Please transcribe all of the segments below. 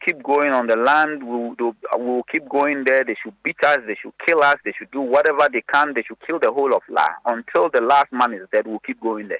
keep going on the land. We'll keep going there. They should beat us. They should kill us. They should do whatever they can. They should kill the whole of La. Until the last man is dead, we'll keep going there.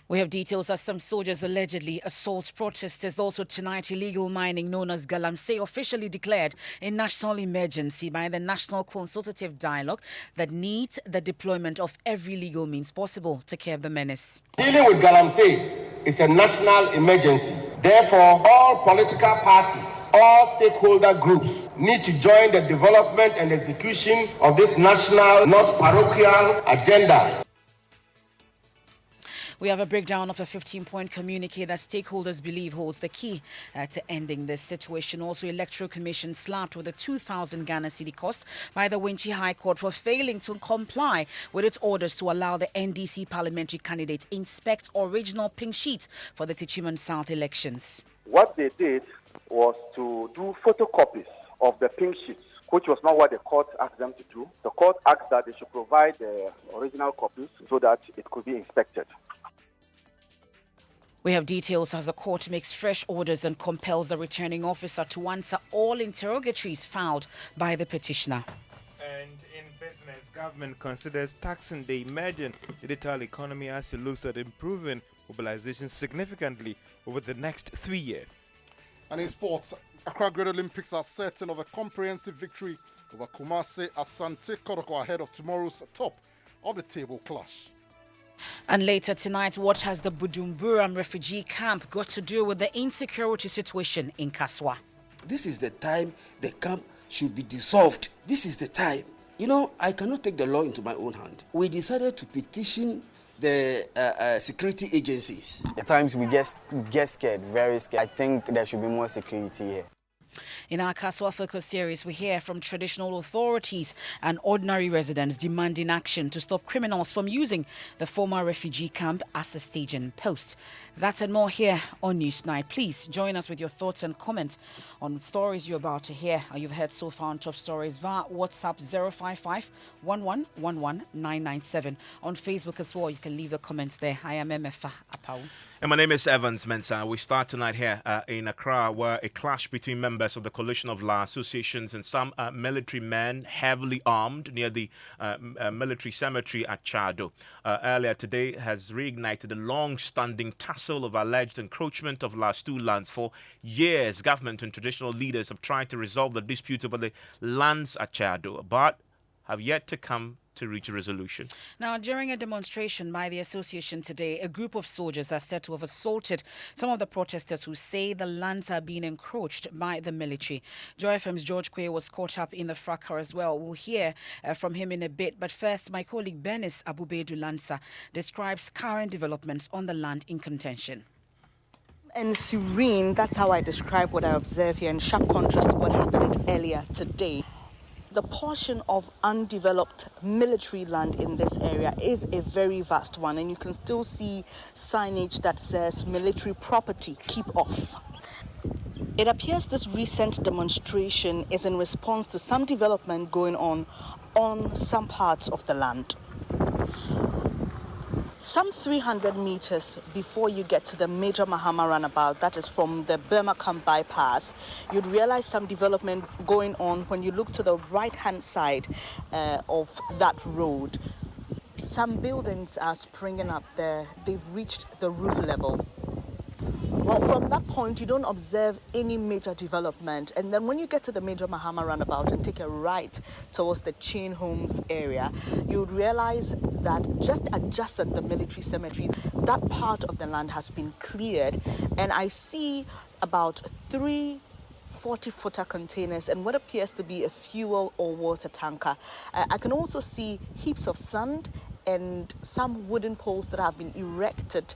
We have details as some soldiers allegedly assault protesters. Also tonight, illegal mining known as Galamsey officially declared a national emergency by the National Consultative Dialogue that needs the deployment of every legal means possible to curb the menace. Dealing with Galamsey is a national emergency. Therefore, all political parties, all stakeholder groups need to join the development and execution of this national, not parochial agenda. We have a breakdown of a 15-point communique that stakeholders believe holds the key to ending this situation. Also, Electoral Commission slapped with a 2,000 Ghana cedi cost by the Winchi High Court for failing to comply with its orders to allow the NDC parliamentary candidate inspect original pink sheets for the Tichiman South elections. What they did was to do photocopies of the pink sheets, which was not what the court asked them to do. The court asked that they should provide the original copies so that it could be inspected. We have details as the court makes fresh orders and compels the returning officer to answer all interrogatories filed by the petitioner. And in business, government considers taxing the emerging digital economy as it looks at improving mobilization significantly over the next 3 years. And in sports, Accra Great Olympics are certain of a comprehensive victory over Kumasi Asante Kotoko ahead of tomorrow's top of the table clash. And later tonight, what has the Budumburam refugee camp got to do with the insecurity situation in Kaswa? This is the time the camp should be dissolved. This is the time. You know, I cannot take the law into my own hand. We decided to petition the security agencies. At times we get scared, very scared. I think there should be more security here. In our Kaswa Focus series, we hear from traditional authorities and ordinary residents demanding action to stop criminals from using the former refugee camp as a staging post. That and more here on Newsnight. Please join us with your thoughts and comments on stories you're about to hear or you've heard so far on Top Stories via WhatsApp 055 1111 997. On Facebook as well, you can leave the comments there. I am Emefa Apawu. And my name is Mensah. We start tonight here in Accra, where a clash between members of the Coalition of Law Associations and some military men heavily armed near the military cemetery at Chado earlier today has reignited a long-standing tussle of alleged encroachment of Lastu lands. For years, government and traditional leaders have tried to resolve the dispute over the lands at Chado, but have yet to come to reach a resolution. Now, during a demonstration by the association today, a group of soldiers are said to have assaulted some of the protesters who say the lands are being encroached by the military. Joy FM's George Quay was caught up in the fracas as well. We'll hear from him in a bit. But first, my colleague Benis Abubedu Lansa describes current developments on the land in contention. And serene, that's how I describe what I observe here, in sharp contrast to what happened earlier today. The portion of undeveloped military land in this area is a very vast one, and you can still see signage that says military property, keep off. It appears this recent demonstration is in response to some development going on some parts of the land. Some 300 meters before you get to the Major Mahama roundabout, that is from the Burma Camp bypass, you'd realize some development going on when you look to the right-hand side of that road. Some buildings are springing up there. They've reached the roof level. Well, from that point, you don't observe any major development. And then when you get to the Major Mahama roundabout and take a right towards the Chain Homes area, you would realize that just adjacent the military cemetery, that part of the land has been cleared. And I see about 3 40-footer containers and what appears to be a fuel or water tanker. I can also see heaps of sand and some wooden poles that have been erected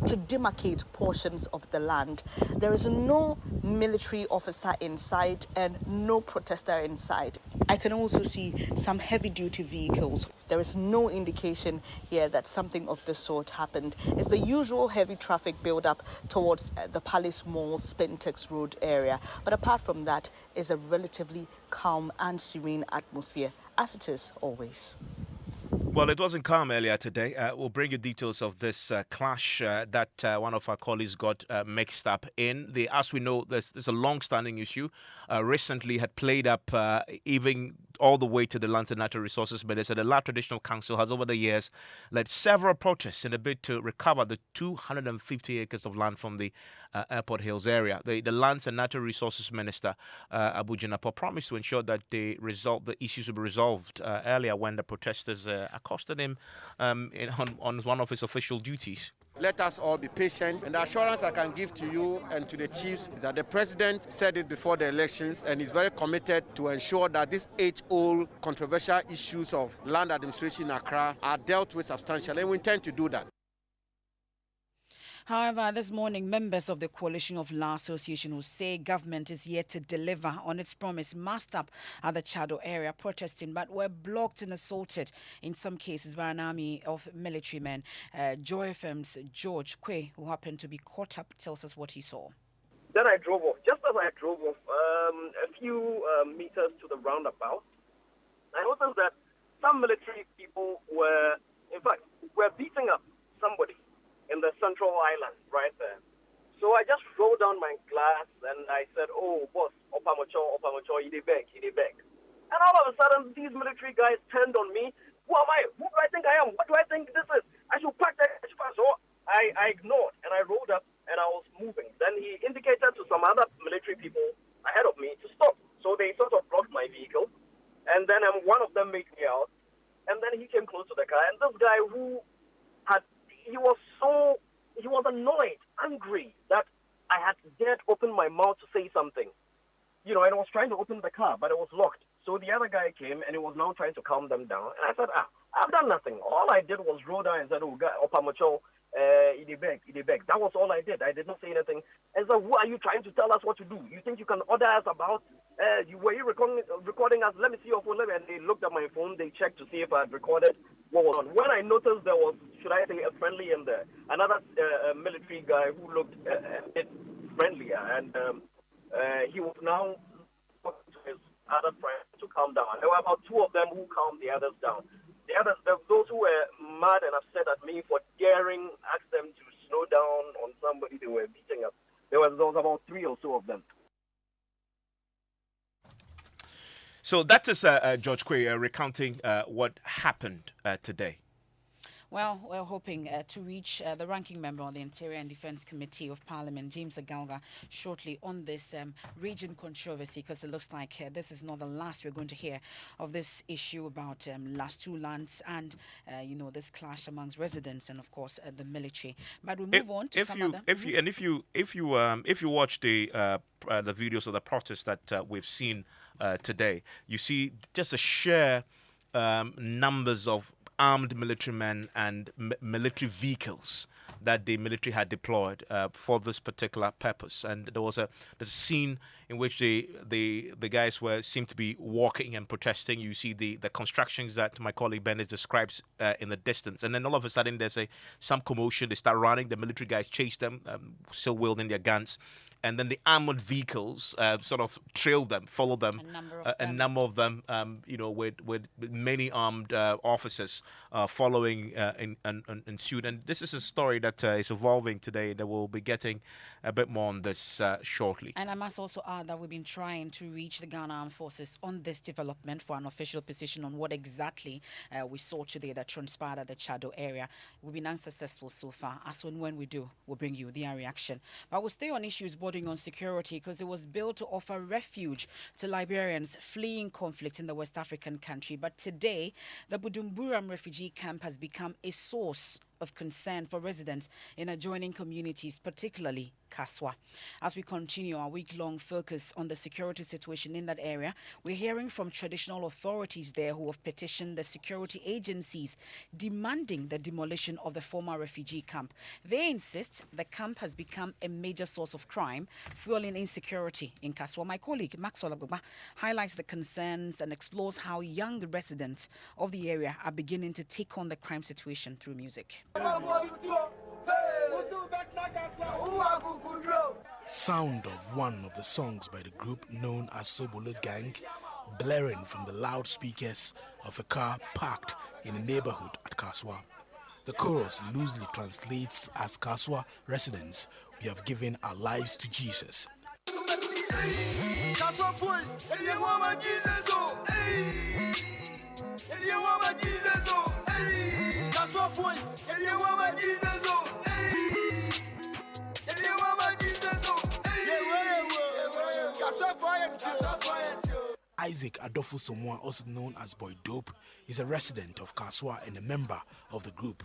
to demarcate portions of the land. There is no military officer inside and no protester inside. I can also see some heavy-duty vehicles. There is no indication here that something of this sort happened. It's the usual heavy traffic build-up towards the Palace Mall, Spintex Road area. But apart from that, it's a relatively calm and serene atmosphere, as it is always. Well, it wasn't calm earlier today. We'll bring you details of this clash that one of our colleagues got mixed up in. As we know, there's a long-standing issue. Recently had played up even all the way to the Land and Natural Resources Minister. The Land Traditional Council has over the years led several protests in a bid to recover the 250 acres of land from the Airport Hills area. The Lands and Natural Resources Minister, Abu Jinapo, promised to ensure that the issues will be resolved earlier when the protesters accosted him on one of his official duties. Let us all be patient, and the assurance I can give to you and to the chiefs is that the president said it before the elections and is very committed to ensure that these age-old controversial issues of land administration in Accra are dealt with substantially, and we intend to do that. However, this morning, members of the Coalition of Law Association will say government is yet to deliver on its promise, massed up at the Chado area protesting, but were blocked and assaulted in some cases by an army of military men. Joy FM's George Kwe, who happened to be caught up, tells us what he saw. Then I drove off. Just as I drove off, a few meters to the roundabout, I noticed that some military people were beating up somebody in the central island right there. So I just rolled down my glass and I said, "Oh, boss, Opamocho, he beg. And all of a sudden, these military guys turned on me. Who am I? Who do I think I am? What do I think this is? I should pack that." So I ignored and I rolled up and I was moving. Then he indicated to some other military people ahead of me to stop. So they sort of blocked my vehicle. And then one of them made me out. And then he came close to the car. And this guy he was annoyed, angry that I had dared open my mouth to say something. And I was trying to open the car, but it was locked. So the other guy came and he was now trying to calm them down. And I said, I've done nothing. All I did was roll down and said, "Oh, Opamocho, he beg. That was all I did. I did not say anything. And so, who are you trying to tell us what to do? You think you can order us about? Were you recording us? Let me see your phone." And they looked at my phone. They checked to see if I had recorded what was on. When I noticed there was, should I say, a friendly in there, another military guy who looked a bit friendlier, and he was now talking to his other friends to calm down. There were about two of them who calmed the others down. The others, those who were mad and upset at me for daring, asked them to slow down on somebody they were beating up. There was about three or so of them. So that is George Kwe recounting what happened today. Well, we're hoping to reach the ranking member on the Interior and Defence Committee of Parliament, James Agalga, shortly on this region controversy, because it looks like this is not the last we're going to hear of this issue about last two lands and, this clash amongst residents and, of course, the military. But we move on to some other... If you watch the videos of the protests that we've seen today, you see just a sheer numbers of armed military men and military vehicles that the military had deployed for this particular purpose. And there's a scene in which the guys seemed to be walking and protesting. You see the constructions that my colleague Bennett describes in the distance, and then all of a sudden there's some commotion. They start running. The military guys chase them, still wielding their guns. And then the armored vehicles sort of trail them, follow them. A number of them, with many armed officers following in suit. And this is a story that is evolving today. That we'll be getting a bit more on this shortly. And I must also add that we've been trying to reach the Ghana Armed Forces on this development for an official position on what exactly we saw today that transpired at the Chado area. We've been unsuccessful so far. As when we do, we'll bring you their reaction. But we'll stay on issues on security, because it was built to offer refuge to Liberians fleeing conflict in the West African country. But today, the Budumburam refugee camp has become a source of concern for residents in adjoining communities, particularly Kaswa. As we continue our week-long focus on the security situation in that area, we're hearing from traditional authorities there who have petitioned the security agencies demanding the demolition of the former refugee camp. They insist the camp has become a major source of crime, fueling insecurity in Kaswa. My colleague Maxwell Agbagba highlights the concerns and explores how young residents of the area are beginning to take on the crime situation through music. Sound of one of the songs by the group known as Sobolo Gang blaring from the loudspeakers of a car parked in a neighborhood at Kaswa. The chorus loosely translates as Kaswa residents, we have given our lives to Jesus. Isaac Adolfo Somoa, also known as Boy Dope, is a resident of Kaswa and a member of the group.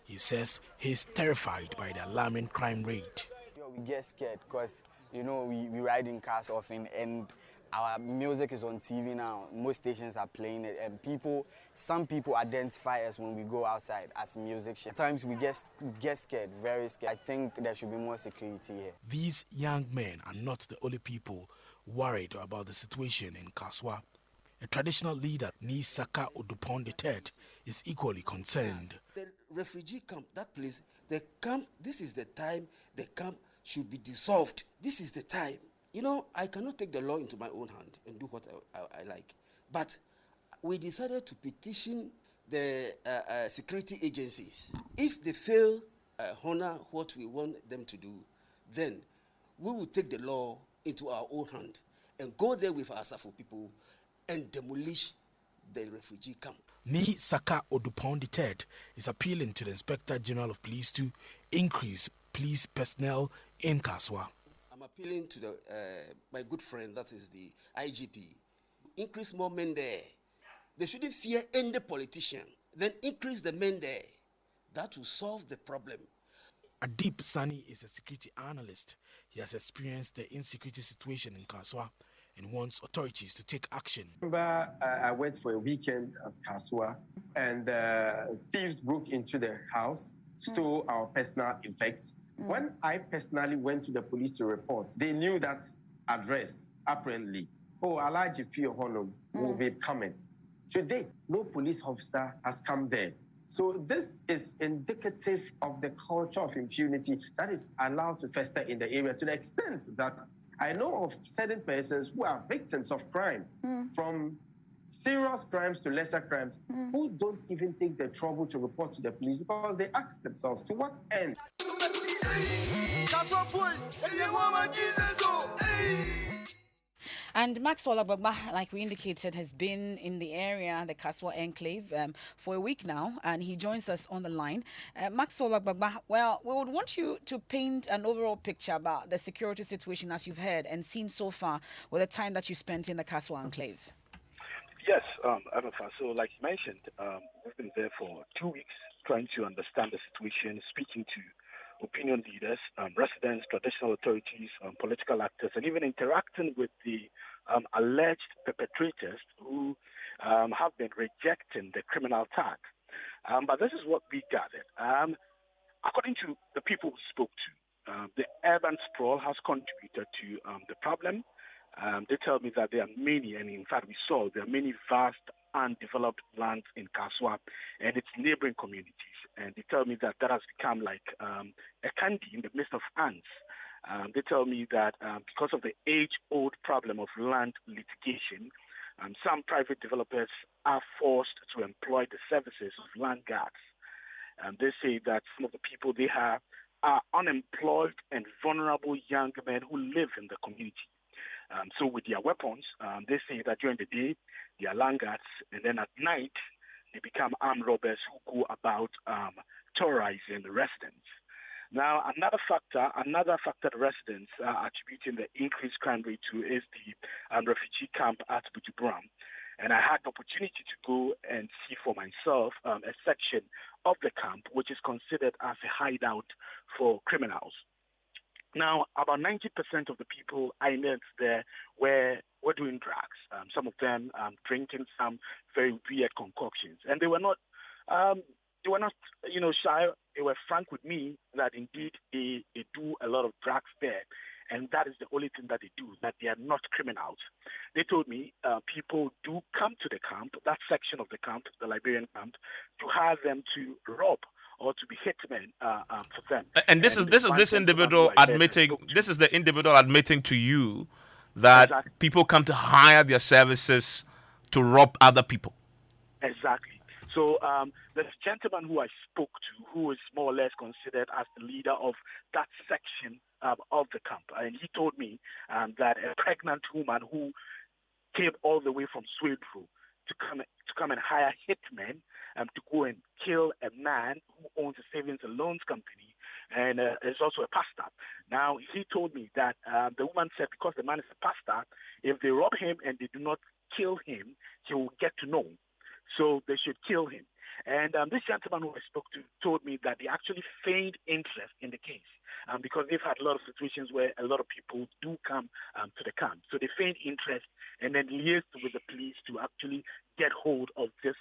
He says he's terrified by the alarming crime rate. We get scared because, we ride in cars often and our music is on TV now. Most stations are playing it and some people identify us when we go outside as musicians. Sometimes we get scared, very scared. I think there should be more security here. These young men are not the only people worried about the situation in Kaswa. A traditional leader, Nisaka Odupon III, is equally concerned. The refugee camp, that place, the camp, this is the time the camp should be dissolved. This is the time. I cannot take the law into my own hand and do what I like. But we decided to petition the security agencies. If they fail honor what we want them to do, then we will take the law into our own hand and go there with our Safo people and demolish the refugee camp. Ni Saka Odupon III is appealing to the Inspector General of Police to increase police personnel in Kaswa. I'm appealing to my good friend, that is the IGP, increase more men there. They shouldn't fear any politician. Then increase the men there. That will solve the problem. Adip Sani is a security analyst. He has experienced the insecurity situation in Kaswa and wants authorities to take action. I went for a weekend at Kaswa and thieves broke into the house, stole our personal effects. When I personally went to the police to report, they knew that address, apparently. Alaji Pio Honum will be coming. Today, no police officer has come there. So this is indicative of the culture of impunity that is allowed to fester in the area, to the extent that I know of certain persons who are victims of crime, from serious crimes to lesser crimes, who don't even take the trouble to report to the police because they ask themselves, to what end? And Maxwell Agbagba, like we indicated, has been in the area, the Kaswa enclave, for a week now, and he joins us on the line. Maxwell Agbagba, well, we would want you to paint an overall picture about the security situation as you've heard and seen so far with the time that you spent in the Kaswa enclave. Yes, Emefa. So, like you mentioned, we've been there for 2 weeks trying to understand the situation, speaking to opinion leaders, residents, traditional authorities, political actors, and even interacting with the alleged perpetrators who have been rejecting the criminal tag. But this is what we gathered. According to the people we spoke to, the urban sprawl has contributed to the problem. They tell me that there are many, and in fact we saw there are many vast undeveloped lands in Kaswa and its neighboring communities. And they tell me that that has become like a candy in the midst of ants. They tell me that because of the age-old problem of land litigation, some private developers are forced to employ the services of land guards. They say that some of the people they have are unemployed and vulnerable young men who live in the community. So with their weapons, they say that during the day, they are land guards, and then at night, they become armed robbers who go about terrorizing the residents. Now, another factor the residents are attributing the increased crime rate to is the refugee camp at Bujuburam. And I had the opportunity to go and see for myself a section of the camp which is considered as a hideout for criminals. Now, about 90% of the people I met there were doing drugs. Some of them drinking some very weird concoctions, and they were not, shy. They were frank with me that indeed they do a lot of drugs there, and that is the only thing that they do. That they are not criminals. They told me people do come to the camp, that section of the camp, the Liberian camp, to have them to rob or to be hitmen for them. And this is this individual admitting. This is the individual admitting to you that people come to hire their services to rob other people. Exactly. So the gentleman who I spoke to, who is more or less considered as the leader of that section of the camp, and he told me that a pregnant woman who came all the way from Swedru to come and hire hitmen to go and kill a man who owns a savings and loans company and is also a pastor. Now, he told me that the woman said because the man is a pastor, if they rob him and they do not kill him, he will get to know. So they should kill him. And this gentleman who I spoke to told me that they actually feigned interest in the case because they've had a lot of situations where a lot of people do come to the camp. So they feigned interest and then liaised with the police to actually get hold of this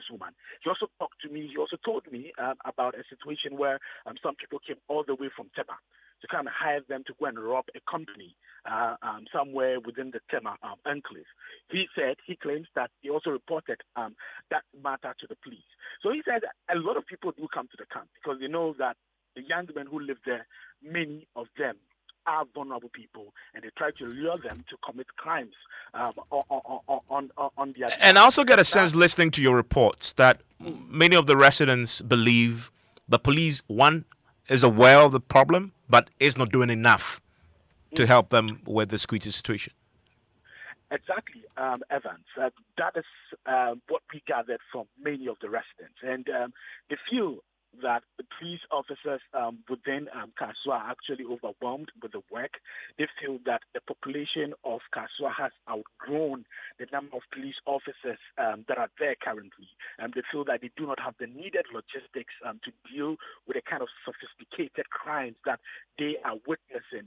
woman. He also talked to me. He also told me about a situation where some people came all the way from Tema to kind of hire them to go and rob a company somewhere within the Tema enclave. He claims that he also reported that matter to the police. So he said a lot of people do come to the camp because they know that the young men who live there, many of them are vulnerable people, and they try to lure them to commit crimes on their. And I also get a sense, listening to your reports, that many of the residents believe the police, one, is aware of the problem, but is not doing enough to help them with the security situation. Exactly, Evans. That is what we gathered from many of the residents. And they feel that the police officers within Kaswa are actually overwhelmed with the work. They feel that the population of Kaswa has outgrown the number of police officers that are there currently. They feel that they do not have the needed logistics to deal with the kind of sophisticated crimes that they are witnessing,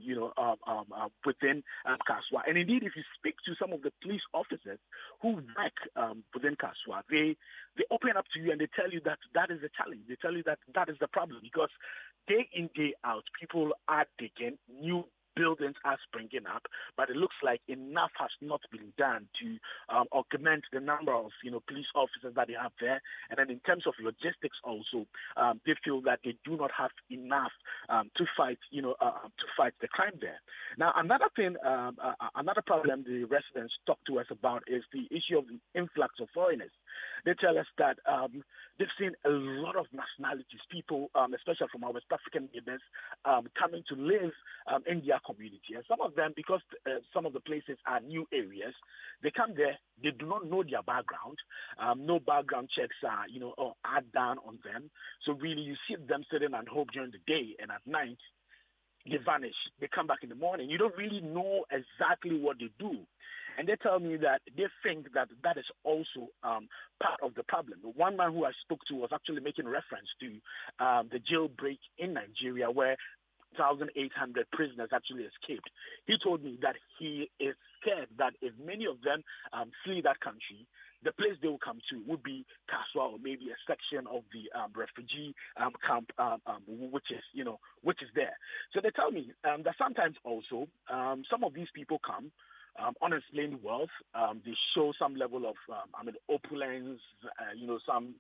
within Kaswa. And indeed, if you speak to some of the police officers who work within Kaswa, they open up to you and they tell you that is the challenge. They tell you that is the problem because day in, day out, people are digging, new buildings are springing up, but it looks like enough has not been done to augment the number of police officers that they have there. And then in terms of logistics also, they feel that they do not have enough to fight the crime there. Now, another thing, another problem the residents talk to us about is the issue of the influx of foreigners. They tell us that they've seen a lot of nationalities, people, especially from our West African neighbors, coming to live in their community. And some of them, because some of the places are new areas, they come there, they do not know their background. No background checks are done on them. So really, you see them sitting at home during the day, and at night, they vanish. They come back in the morning. You don't really know exactly what they do. And they tell me that they think that is also part of the problem. One man who I spoke to was actually making reference to the jailbreak in Nigeria where 1,800 prisoners actually escaped. He told me that he is scared that if many of them flee that country, the place they will come to would be Kaswa or maybe a section of the refugee camp, which is there. So they tell me that sometimes also some of these people come unexplained wealth. They show some level of, opulence. Some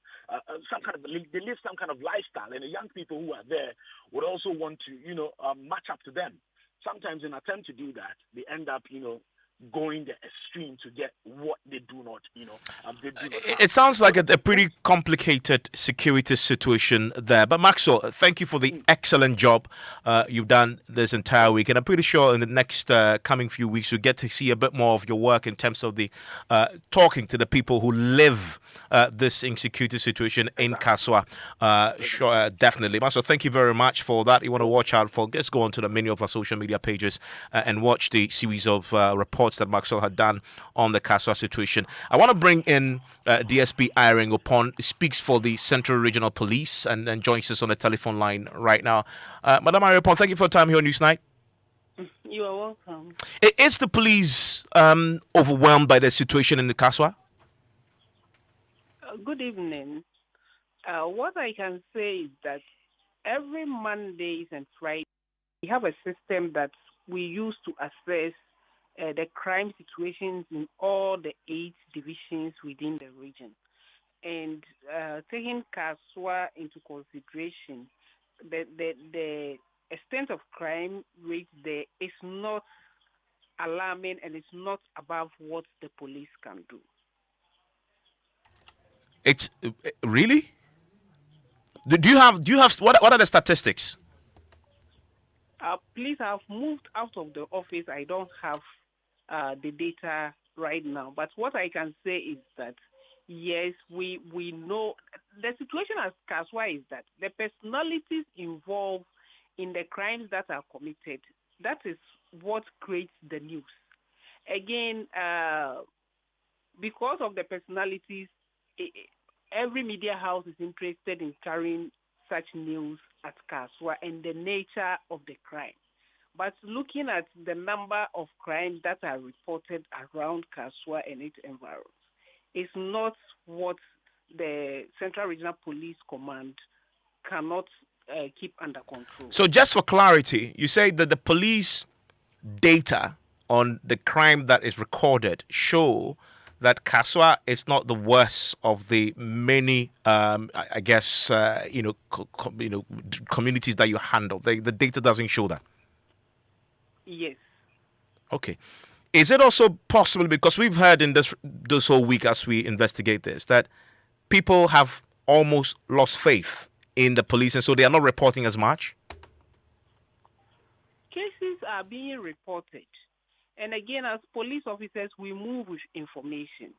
kind of they live some kind of lifestyle, and the young people who are there would also want to, match up to them. Sometimes, in attempt to do that, they end up, going the extreme to get what they do not, they do not It sounds like a pretty complicated security situation there. But Maxwell, thank you for the excellent job you've done this entire week. And I'm pretty sure in the next coming few weeks, you'll get to see a bit more of your work in terms of the talking to the people who live this insecurity situation in Kaswa. Sure, definitely. Maxwell, thank you very much for that. You want to watch out for, let's go on to the many of our social media pages and watch the series of reports that Maxwell had done on the Kaswa situation. I want to bring in DSP Irene Upon, speaks for the Central Regional Police and joins us on the telephone line right now. Madam Irene Upon, thank you for your time here on Newsnight. You are welcome. Is the police overwhelmed by the situation in the Kaswa? Good evening. What I can say is that every Mondays and Fridays, we have a system that we use to assess the crime situations in all the 8 divisions within the region. And taking Kaswa into consideration, the extent of crime rate there is not alarming and it's not above what the police can do. It's really. Do you have what are the statistics? Please, I've moved out of the office. I don't have the data right now. But what I can say is that, yes, we know the situation at Kaswa is that the personalities involved in the crimes that are committed, that is what creates the news. Again, because of the personalities, every media house is interested in carrying such news at Kaswa and the nature of the crime. But looking at the number of crimes that are reported around Kaswa and its environs, is not what the Central Regional Police Command cannot keep under control. So just for clarity, you say that the police data on the crime that is recorded show that Kaswa is not the worst of the many, I guess, communities that you handle. The data doesn't show that. Yes. Okay. Is it also possible, because we've heard in this whole week as we investigate this, that people have almost lost faith in the police and so they are not reporting as much? Cases are being reported. And again, as police officers, we move with information.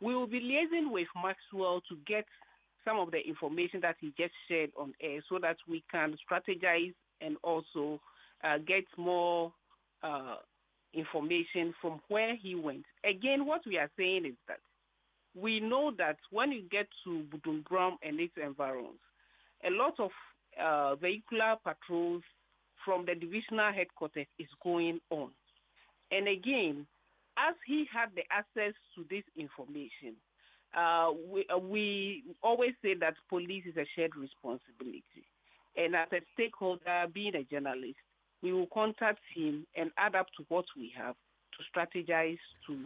We will be liaising with Maxwell to get some of the information that he just shared on air so that we can strategize and also get more information from where he went. Again, what we are saying is that we know that when you get to Budumbram and its environs, a lot of vehicular patrols from the divisional headquarters is going on. And again, as he had the access to this information, we always say that police is a shared responsibility. And as a stakeholder, being a journalist, we will contact him and add up to what we have to strategize to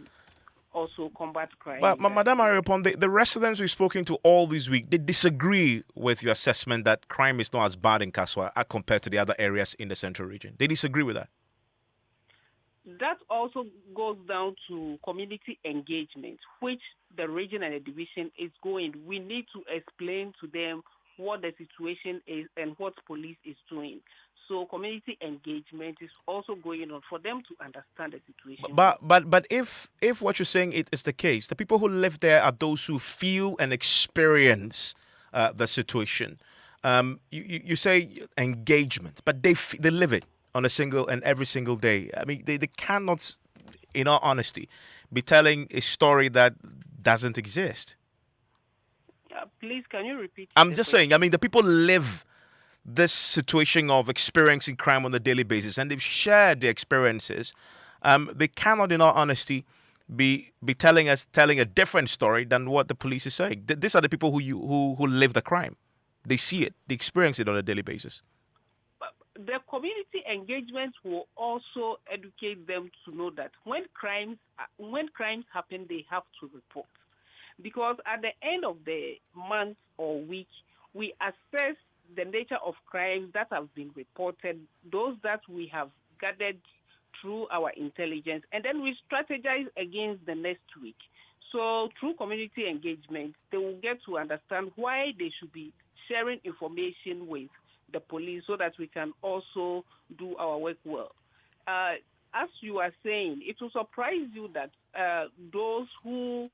also combat crime. But Madam Aripon, the residents we've spoken to all this week, they disagree with your assessment that crime is not as bad in Kaswa compared to the other areas in the central region. They disagree with that. That also goes down to community engagement, which the region and the division is going. We need to explain to them what the situation is and what police is doing. So community engagement is also going on for them to understand the situation. But if what you're saying is the case, the people who live there are those who feel and experience the situation. You say engagement, but they live it on a single and every single day. I mean, they cannot, in all honesty, be telling a story that doesn't exist. Please, can you repeat? I'm just saying, I mean, the people live this situation of experiencing crime on a daily basis, and they've shared their experiences. They cannot, in all honesty, be telling a different story than what the police is saying. These are the people who live the crime. They see it, they experience it on a daily basis. The community engagement will also educate them to know that when crimes happen, they have to report. Because at the end of the month or week, we assess the nature of crimes that have been reported, those that we have gathered through our intelligence, and then we strategize against the next week. So through community engagement, they will get to understand why they should be sharing information with the police so that we can also do our work well. As you are saying, it will surprise you that those who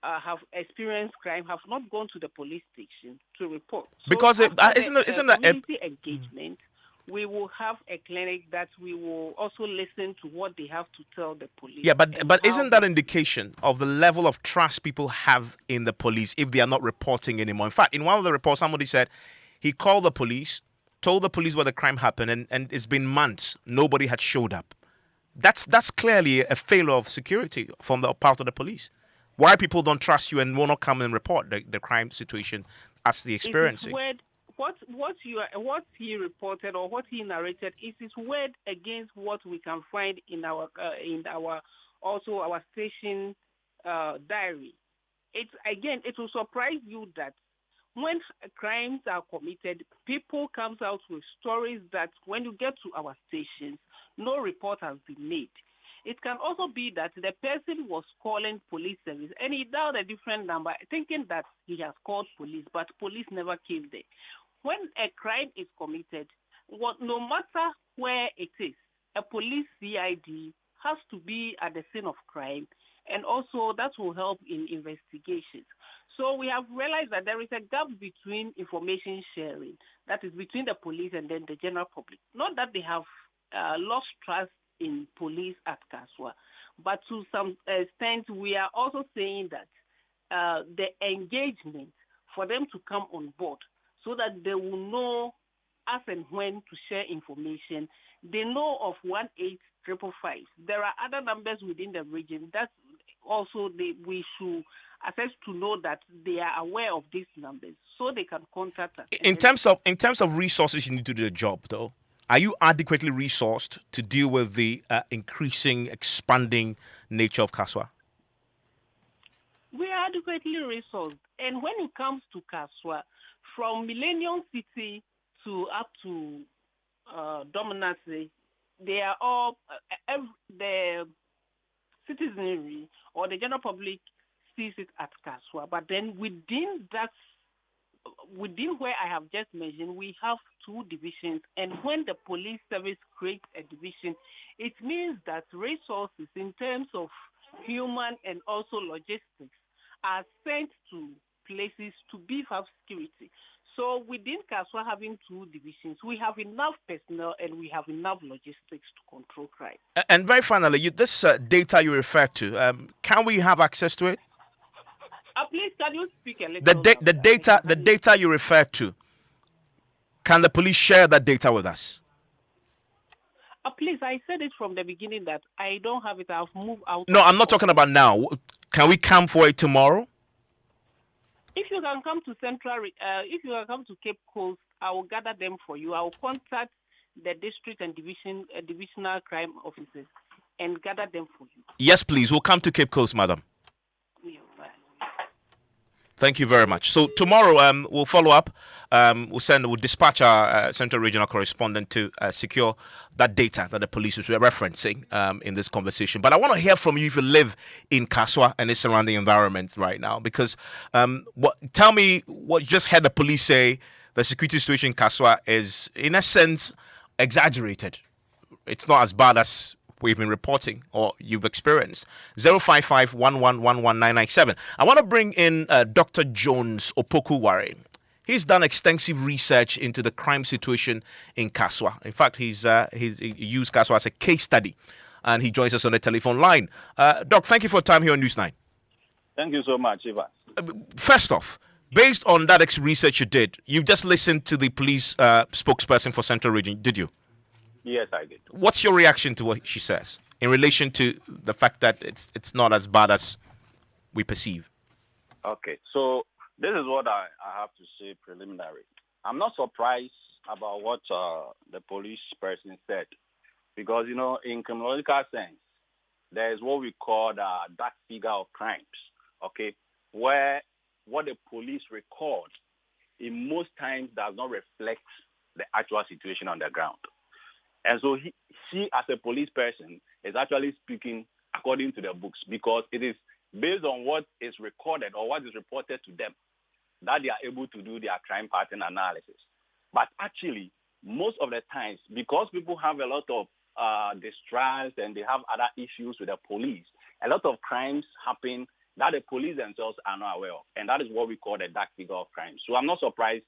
have experienced crime have not gone to the police station to report. So because isn't community engagement, we will have a clinic that we will also listen to what they have to tell the police. Yeah, but isn't that an indication of the level of trust people have in the police if they are not reporting anymore? In fact, in one of the reports, somebody said he called the police, told the police where the crime happened, and it's been months. Nobody had showed up. That's clearly a failure of security from the part of the police. Why people don't trust you and will not come and report the crime situation as the experiencing. What he reported or what he narrated is word against what we can find in our also our station diary. It will surprise you that when crimes are committed, people comes out with stories that when you get to our stations, no report has been made. It can also be that the person was calling police service and he dialed a different number thinking that he has called police, but police never came there. When a crime is committed, no matter where it is, a police CID has to be at the scene of crime, and also that will help in investigations. So we have realized that there is a gap between information sharing, that is between the police and then the general public. Not that they have lost trust in police at Kaswa, but to some extent we are also saying that the engagement for them to come on board so that they will know as and when to share information. They know of 18555. There are other numbers within the region that also we should assess to know that they are aware of these numbers so they can contact us. In terms of resources you need to do the job, though, are you adequately resourced to deal with the increasing, expanding nature of Kaswa? We are adequately resourced. And when it comes to Kaswa, from Millennium City to up to Dominance, they are all, the citizenry or the general public sees it at Kaswa. But then within where I have just mentioned, we have 2 divisions. And when the police service creates a division, it means that resources in terms of human and also logistics are sent to places to beef up security. So within Kaswa having 2 divisions, we have enough personnel and we have enough logistics to control crime. And very finally, this data you refer to, can we have access to it? Please, can you speak a little The data you refer to, can the police share that data with us? Please, I said it from the beginning that I don't have it. I've moved out. No, I'm not talking about now. Can we come for it tomorrow? If you can come to if you can come to Cape Coast, I will gather them for you. I will contact the district and divisional crime officers and gather them for you. Yes, please. We'll come to Cape Coast, madam. Thank you very much. So tomorrow we'll follow up. We'll dispatch our Central Regional correspondent to secure that data that the police was referencing in this conversation. But I want to hear from you if you live in Kaswa and its surrounding environment right now, because tell me what you just heard the police say. The security situation in Kaswa is, in a sense, exaggerated. It's not as bad as we've been reporting or you've experienced. 055-1111-997. I want to bring in Dr. Jones Opoku-Ware. He's done extensive research into the crime situation in Kaswa. In fact, he used Kaswa as a case study, and he joins us on the telephone line. Doc, thank you for your time here on Newsnight. Thank you so much, Eva. First off, based on that research you did, you just listened to the police spokesperson for Central Region, did you? Yes, I did. What's your reaction to what she says in relation to the fact that it's not as bad as we perceive? Okay, so this is what I have to say preliminary. I'm not surprised about what the police person said, because, in criminological sense, there is what we call the dark figure of crimes, okay, where what the police record in most times does not reflect the actual situation on the ground. And so she, as a police person, is actually speaking according to the books, because it is based on what is recorded or what is reported to them that they are able to do their crime pattern analysis. But actually, most of the times, because people have a lot of distrust and they have other issues with the police, a lot of crimes happen that the police themselves are not aware of. And that is what we call the dark figure of crime. So I'm not surprised,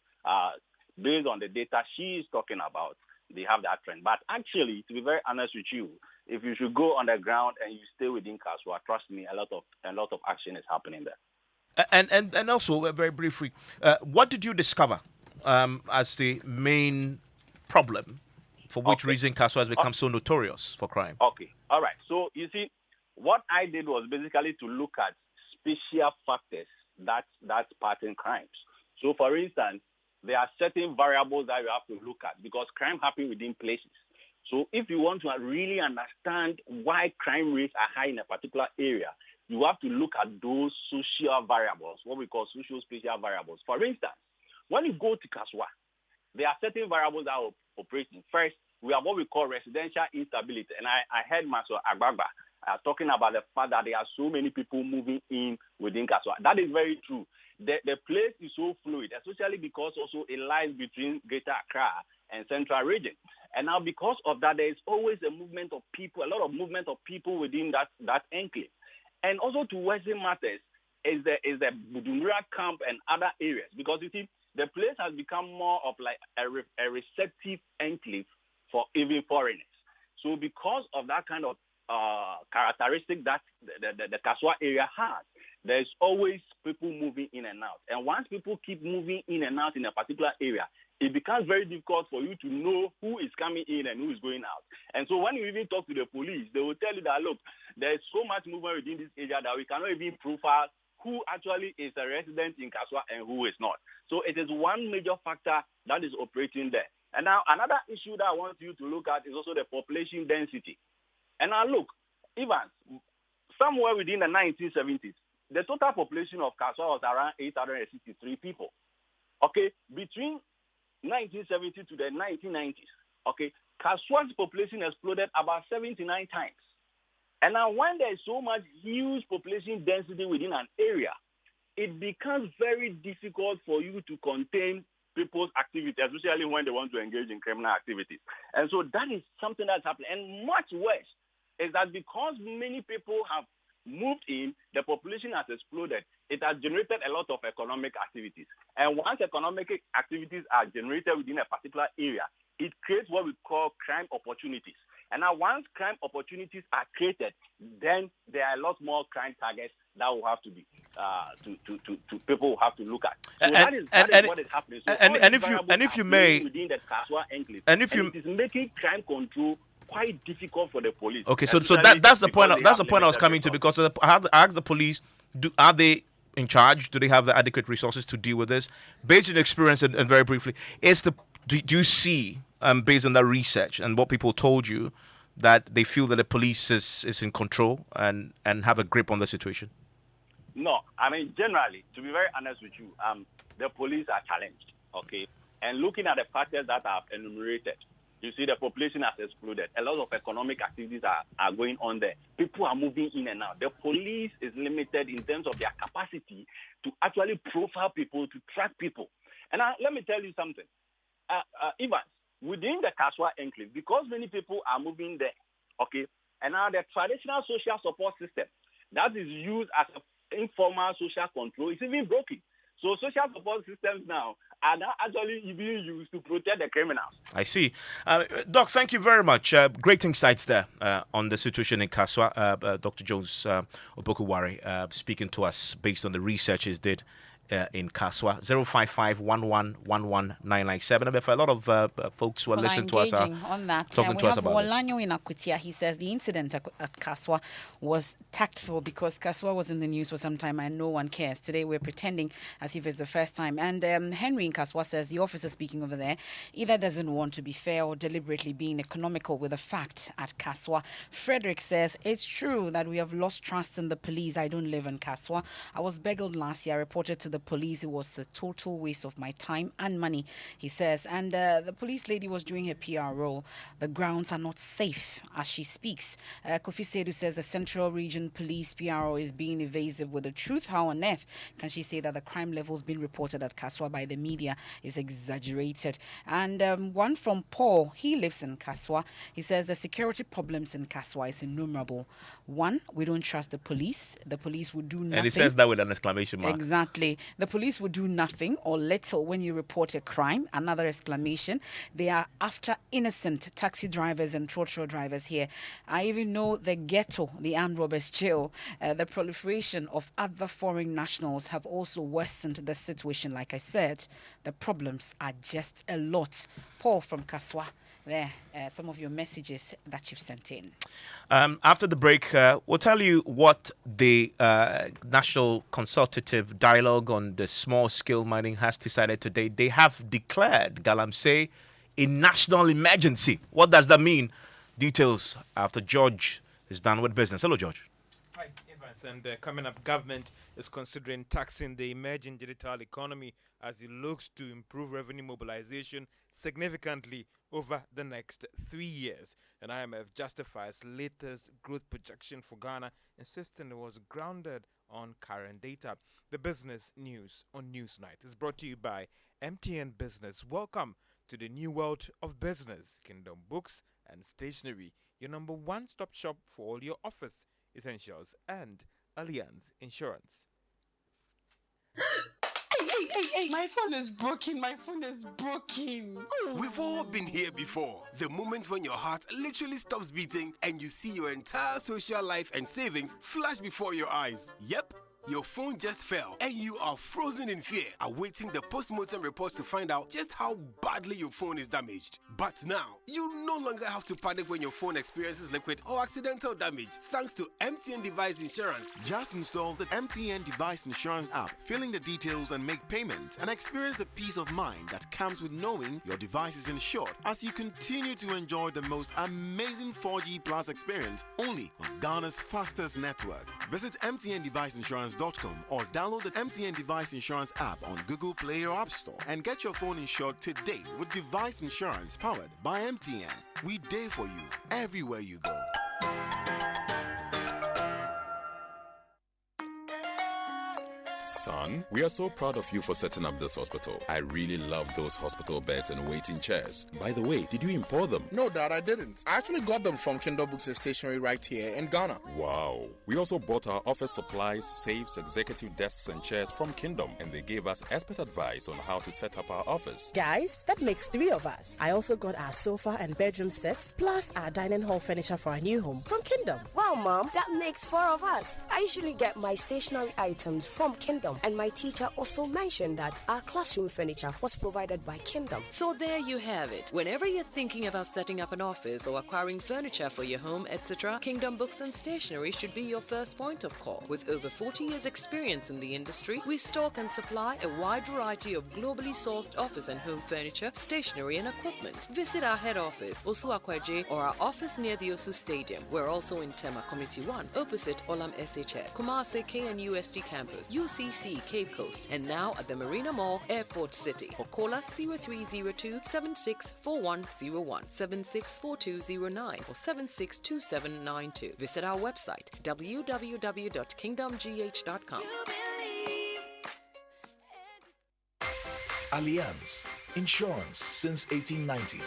based on the data she is talking about, they have that trend. But actually, to be very honest with you, if you should go on the ground and you stay within Kaswa, trust me, a lot of action is happening there. And also, very briefly, what did you discover as the main problem for which reason Kaswa has become so notorious for crime? Okay, all right. So you see, what I did was basically to look at special factors that pattern crimes. So, for instance, there are certain variables that you have to look at because crime happens within places. So if you want to really understand why crime rates are high in a particular area, you have to look at those social variables, what we call social spatial variables. For instance, when you go to Kaswa, there are certain variables that are operating. First, we have what we call residential instability. And I heard Master Agbagba talking about the fact that there are so many people moving in within Kaswa. That is very true. The place is so fluid, especially because also it lies between Greater Accra and Central Region. And now because of that, there is always a movement of people, a lot of movement of people within that enclave. And also to Western matters is the Bujumbura camp and other areas, because you see, the place has become more of like a receptive enclave for even foreigners. So because of that kind of characteristic that the Kaswa area has, there's always people moving in and out. And once people keep moving in and out in a particular area, it becomes very difficult for you to know who is coming in and who is going out. And so when you even talk to the police, they will tell you that, look, there's so much movement within this area that we cannot even profile who actually is a resident in Kaswa and who is not. So it is one major factor that is operating there. And now another issue that I want you to look at is also the population density. And now look, Evans, somewhere within the 1970s, the total population of Kaswa was around 863 people. Okay, between 1970 to the 1990s, okay, Kaswa's population exploded about 79 times. And now when there is so much huge population density within an area, it becomes very difficult for you to contain people's activity, especially when they want to engage in criminal activities. And so that is something that's happening. And much worse is that because many people have moved in, the population has exploded. It has generated a lot of economic activities. And once economic activities are generated within a particular area, it creates what we call crime opportunities. And now once crime opportunities are created, then there are a lot more crime targets that will have to be, to people will have to look at. So that is what is happening. So and if you may, within the Kaswa enclave, and if you, it is making crime control quite difficult for the police. Okay, so that's the point. That's the point I was coming to, because I asked the police, are they in charge? Do they have the adequate resources to deal with this? Based on experience, and very briefly, do you see, based on that research and what people told you, that they feel that the police is in control and have a grip on the situation? No, I mean, generally, to be very honest with you, the police are challenged, okay? And looking at the factors that I've enumerated, you see the population has exploded. A lot of economic activities are going on there. People are moving in and out. The police is limited in terms of their capacity to actually profile people, to track people. And let me tell you something. Evans, within the Kaswa enclave, because many people are moving there, okay, and now the traditional social support system that is used as an informal social control is even broken. So social support systems now are now actually being used to protect the criminals. I see. Doc, thank you very much. Great insights there on the situation in Kaswa. Dr. Jones Opokuwari speaking to us based on the research he did in Kaswa. 055-1111-997. A lot of folks who are listening to us are on that. Talking to us about Wolanyo in Akutia. He says the incident at Kaswa was tactful because Kaswa was in the news for some time and no one cares. Today we're pretending as if it's the first time. And Henry in Kaswa says the officer speaking over there either doesn't want to be fair or deliberately being economical with the fact at Kaswa. Frederick says it's true that we have lost trust in the police. I don't live in Kaswa. I was beguiled last year. I reported to the police. It was a total waste of my time and money, he says. And the police lady was doing her PR role. The grounds are not safe as she speaks. Kofi Sedu says the Central Region Police PRO is being evasive with the truth. How on earth can she say that the crime levels being reported at Kaswa by the media is exaggerated? And one from Paul, he lives in Kaswa. He says the security problems in Kaswa is innumerable. One, we don't trust the police. The police would do nothing. And he says that with an exclamation mark. Exactly. The police would do nothing or little when you report a crime. Another exclamation. They are after innocent taxi drivers and trotro drivers here. I even know the ghetto, the armed robbers jail. The proliferation of other foreign nationals have also worsened the situation. Like I said, the problems are just a lot. Paul from Kaswa. There, some of your messages that you've sent in. After the break, we'll tell you what the National Consultative Dialogue on the Small-Scale Mining has decided today. They have declared Galamsey a national emergency. What does that mean? Details after George is done with business. Hello, George. Hi, Evans. Yes, and coming up, government is considering taxing the emerging digital economy as it looks to improve revenue mobilization significantly over the next 3 years. And IMF justifies latest growth projection for Ghana, insisting it was grounded on current data. The business news on Newsnight is brought to you by MTN Business. Welcome to the new world of business. Kingdom Books and Stationery, your number one stop shop for all your office essentials, and Allianz Insurance. Hey, my phone is broken. We've all been here before. The moment when your heart literally stops beating and you see your entire social life and savings flash before your eyes. Yep. Your phone just fell and you are frozen in fear, awaiting the post-mortem reports to find out just how badly your phone is damaged. But now, you no longer have to panic when your phone experiences liquid or accidental damage, thanks to MTN Device Insurance. Just install the MTN Device Insurance app, fill in the details and make payment, and experience the peace of mind that comes with knowing your device is insured as you continue to enjoy the most amazing 4G Plus experience only on Ghana's fastest network. Visit MTNDeviceInsurance.com or download the MTN Device Insurance app on Google Play or App Store and get your phone insured today with Device Insurance powered by MTN. We there for you everywhere you go. Son, we are so proud of you for setting up this hospital. I really love those hospital beds and waiting chairs. By the way, did you import them? No, Dad, I didn't. I actually got them from Kingdom Books and Stationery right here in Ghana. Wow. We also bought our office supplies, safes, executive desks and chairs from Kingdom, and they gave us expert advice on how to set up our office. Guys, that makes 3 of us. I also got our sofa and bedroom sets, plus our dining hall furniture for our new home from Kingdom. Wow, Mom, that makes 4 of us. I usually get my stationery items from Kingdom, and my teacher also mentioned that our classroom furniture was provided by Kingdom. So there you have it. Whenever you're thinking about setting up an office or acquiring furniture for your home, etc., Kingdom Books and Stationery should be your first point of call. With over 40 years experience in the industry, we stock and supply a wide variety of globally sourced office and home furniture, stationery and equipment. Visit our head office, Osu Akwaje, or our office near the Osu Stadium. We're also in Tema Community 1, opposite Olam SHF, Kumasi KNUST Campus, UCC Cape Coast, and now at the Marina Mall, Airport City. Or call us 0302 764101, 764209, or 762792. Visit our website www.kingdomgh.com. Allianz Insurance since 1890.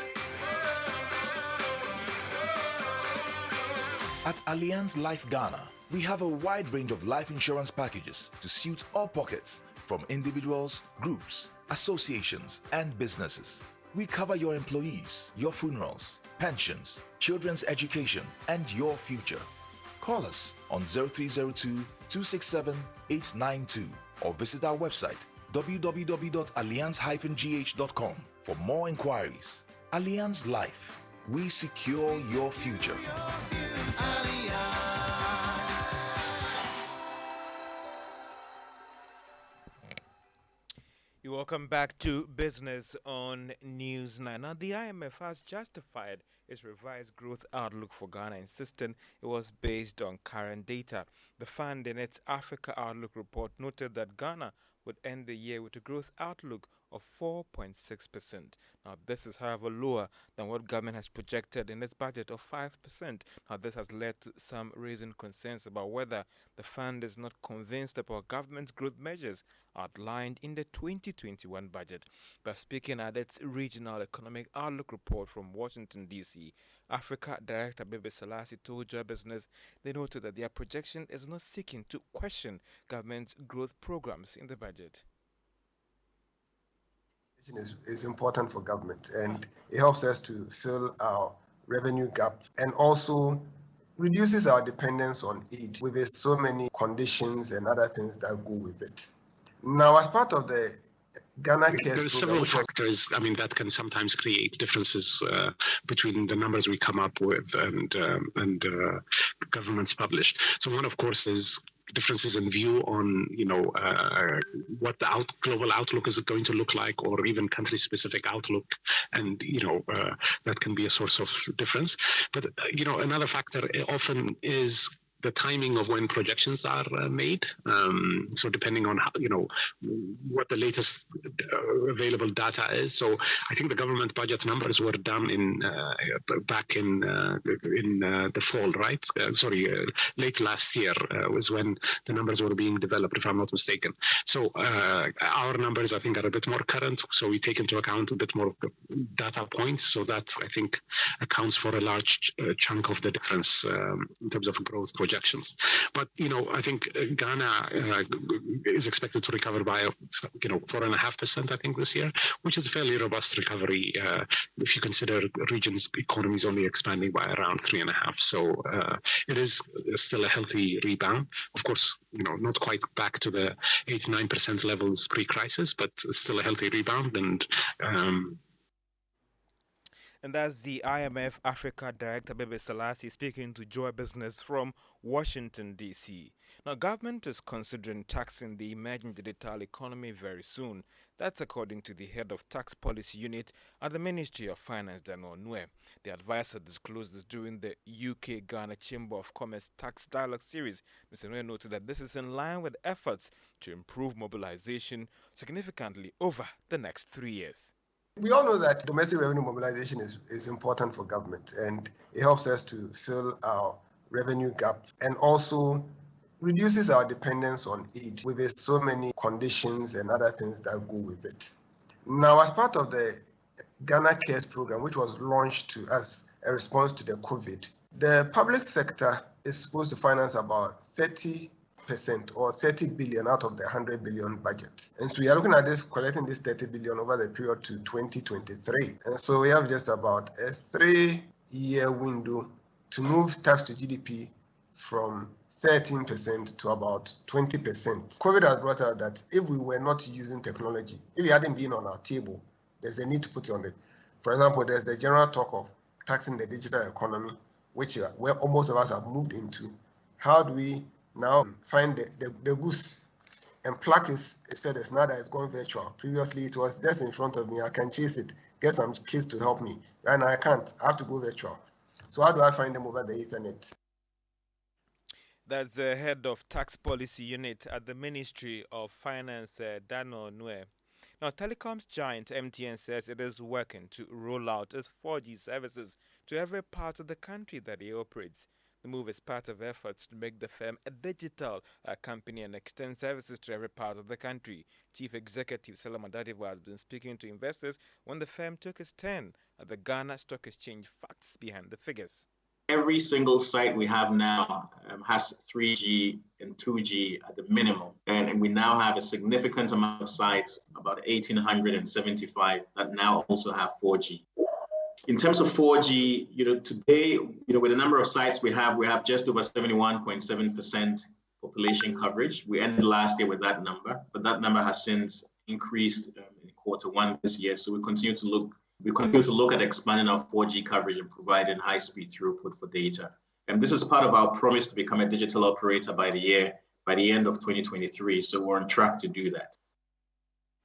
At Allianz Life Ghana, we have a wide range of life insurance packages to suit all pockets, from individuals, groups, associations, and businesses. We cover your employees, your funerals, pensions, children's education, and your future. Call us on 0302 267 892 or visit our website www.allianz-gh.com for more inquiries. Allianz Life. We secure your future. You're welcome back to Business on Newsnight. Now, the IMF has justified its revised growth outlook for Ghana, insisting it was based on current data. The fund, in its Africa Outlook report, noted that Ghana would end the year with a growth outlook of 4.6%. Now, this is, however, lower than what government has projected in its budget of 5%. Now, this has led to some raising concerns about whether the fund is not convinced about government's growth measures outlined in the 2021 budget. But speaking at its Regional Economic Outlook report from Washington, D.C., Africa Director Bebe Selassie told Joy Business they noted that their projection is not seeking to question government's growth programs in the budget. Is important for government, and it helps us to fill our revenue gap and also reduces our dependence on aid with so many conditions and other things that go with it. Now, as part of the Ghana Cares there are several factors, that can sometimes create differences between the numbers we come up with and governments publish. So one, of course, is differences in view on, what the global outlook is going to look like, or even country-specific outlook, and that can be a source of difference. But another factor often is the timing of when projections are made. So depending on how, what the latest available data is. So I think the government budget numbers were done back in the fall, right? Late last year was when the numbers were being developed, if I'm not mistaken. So our numbers, I think, are a bit more current. So we take into account a bit more data points. So that, I think, accounts for a large chunk of the difference in terms of growth projections. But, I think Ghana is expected to recover by, 4.5%, I think, this year, which is a fairly robust recovery if you consider the region's economies only expanding by around 3.5%. So it is still a healthy rebound. Of course, not quite back to the 8-9% levels pre-crisis, but still a healthy rebound. And that's the IMF Africa Director, Bebe Selassie, speaking to Joy Business from Washington, D.C. Now, government is considering taxing the emerging digital economy very soon. That's according to the head of tax policy unit at the Ministry of Finance, Daniel Nwe. The advisor disclosed this during the UK Ghana Chamber of Commerce Tax Dialogue Series. Mr. Nwe noted that this is in line with efforts to improve mobilization significantly over the next 3 years. We all know that domestic revenue mobilization is important for government, and it helps us to fill our revenue gap and also reduces our dependence on aid with so many conditions and other things that go with it. Now, as part of the Ghana Cares program, which was launched as a response to the COVID, the public sector is supposed to finance about 30% or 30 billion out of the 100 billion budget. And so we are looking at this, collecting this 30 billion over the period to 2023. And so we have just about a 3-year window to move tax to GDP from 13% to about 20%. COVID has brought out that if we were not using technology, if it hadn't been on our table, there's a need to put it on it. For example, there's the general talk of taxing the digital economy, which where most of us have moved into. How do we now find the goose and plug is fed as now that it's gone virtual? Previously, it was just in front of me. I can chase it, get some kids to help me. Right now, I can't. I have to go virtual. So how do I find them over the Ethernet? That's the head of tax policy unit at the Ministry of Finance, Dano Nwe. Now, telecoms giant MTN says it is working to roll out its 4G services to every part of the country that it operates. The move is part of efforts to make the firm a digital company and extend services to every part of the country. Chief Executive Salam Adadivo has been speaking to investors when the firm took its turn at the Ghana Stock Exchange. Facts behind the figures. Every single site we have now has 3G and 2G at the minimum. And we now have a significant amount of sites, about 1,875, that now also have 4G. In terms of 4G, today, with the number of sites we have just over 71.7% population coverage. We ended last year with that number, but that number has since increased in Q1 this year. So we continue to look at expanding our 4G coverage and providing high-speed throughput for data. And this is part of our promise to become a digital operator by the end of 2023. So we're on track to do that.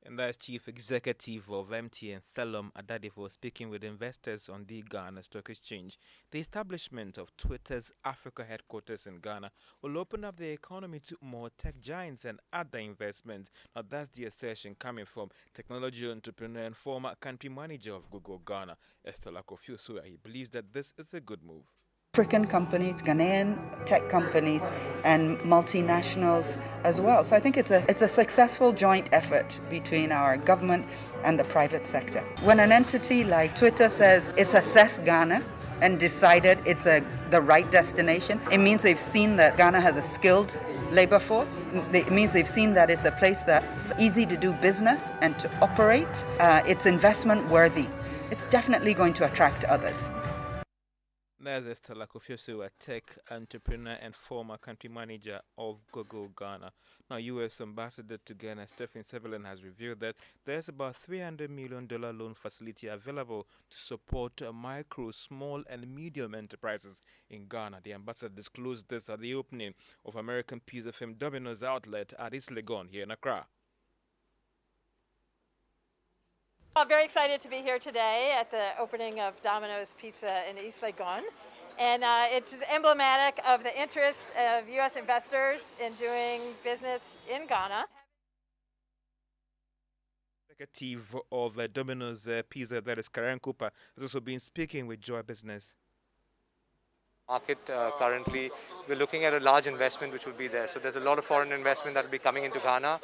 And that's Chief Executive of MTN, Salam Adadivo, speaking with investors on the Ghana Stock Exchange. The establishment of Twitter's Africa headquarters in Ghana will open up the economy to more tech giants and other investments. Now, that's the assertion coming from technology entrepreneur and former country manager of Google Ghana, Esther Lakofioso. He believes that this is a good move. African companies, Ghanaian tech companies, and multinationals as well. So I think it's a successful joint effort between our government and the private sector. When an entity like Twitter says it's assessed Ghana and decided it's the right destination, it means they've seen that Ghana has a skilled labor force. It means they've seen that it's a place that's easy to do business and to operate. It's investment worthy. It's definitely going to attract others. There's Esther Lakofioso, a tech entrepreneur and former country manager of Google Ghana. Now, U.S. Ambassador to Ghana, Stephen Severlin, has revealed that there's about $300 million loan facility available to support micro, small, and medium enterprises in Ghana. The ambassador disclosed this at the opening of American pizza firm Domino's outlet at East Legon here in Accra. I'm very excited to be here today at the opening of Domino's Pizza in East Legon. And it's emblematic of the interest of U.S. investors in doing business in Ghana. Executive of Domino's Pizza, that is Karen Cooper, has also been speaking with Joy Business. Market currently, we're looking at a large investment which will be there. So there's a lot of foreign investment that will be coming into Ghana.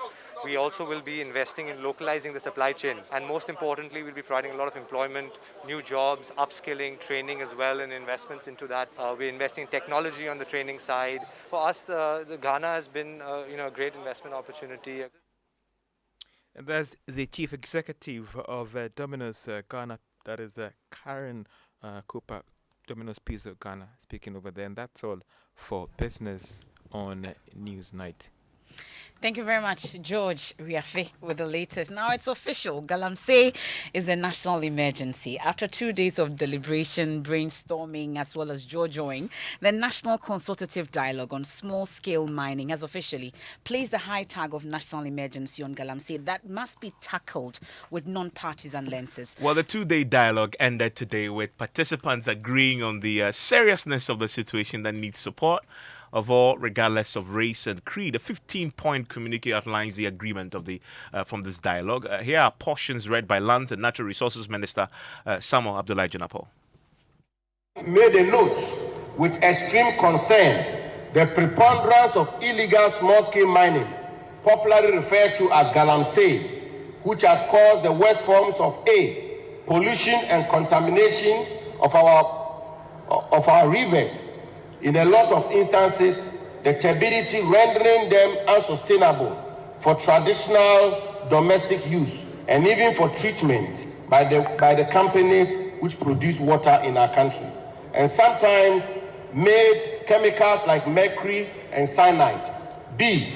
We also will be investing in localizing the supply chain. And most importantly, we'll be providing a lot of employment, new jobs, upskilling, training as well, and investments into that. We're investing in technology on the training side. For us, the Ghana has been a great investment opportunity. And that's the chief executive of Domino's Ghana, that is Karen Cooper, Domino's Pizza Ghana, speaking over there. And that's all for business on Newsnight. Thank you very much, George Riafe, with the latest. Now it's official. Galamsey is a national emergency. After 2 days of deliberation, brainstorming, as well as jaw-jawing, the National Consultative Dialogue on Small-Scale Mining has officially placed the high tag of national emergency on Galamsey that must be tackled with non-partisan lenses. Well, the 2-day dialogue ended today with participants agreeing on the seriousness of the situation that needs support of all, regardless of race and creed. A 15-point communique outlines the agreement of the from this dialogue. Here are portions read by Lands and Natural Resources Minister Samuel Abdullahi Janapo. Made a note with extreme concern the preponderance of illegal small-scale mining, popularly referred to as Galamsey, which has caused the worst forms of pollution and contamination of our rivers. In a lot of instances, the turbidity rendering them unsustainable for traditional domestic use and even for treatment by the companies which produce water in our country, and sometimes made chemicals like mercury and cyanide. B,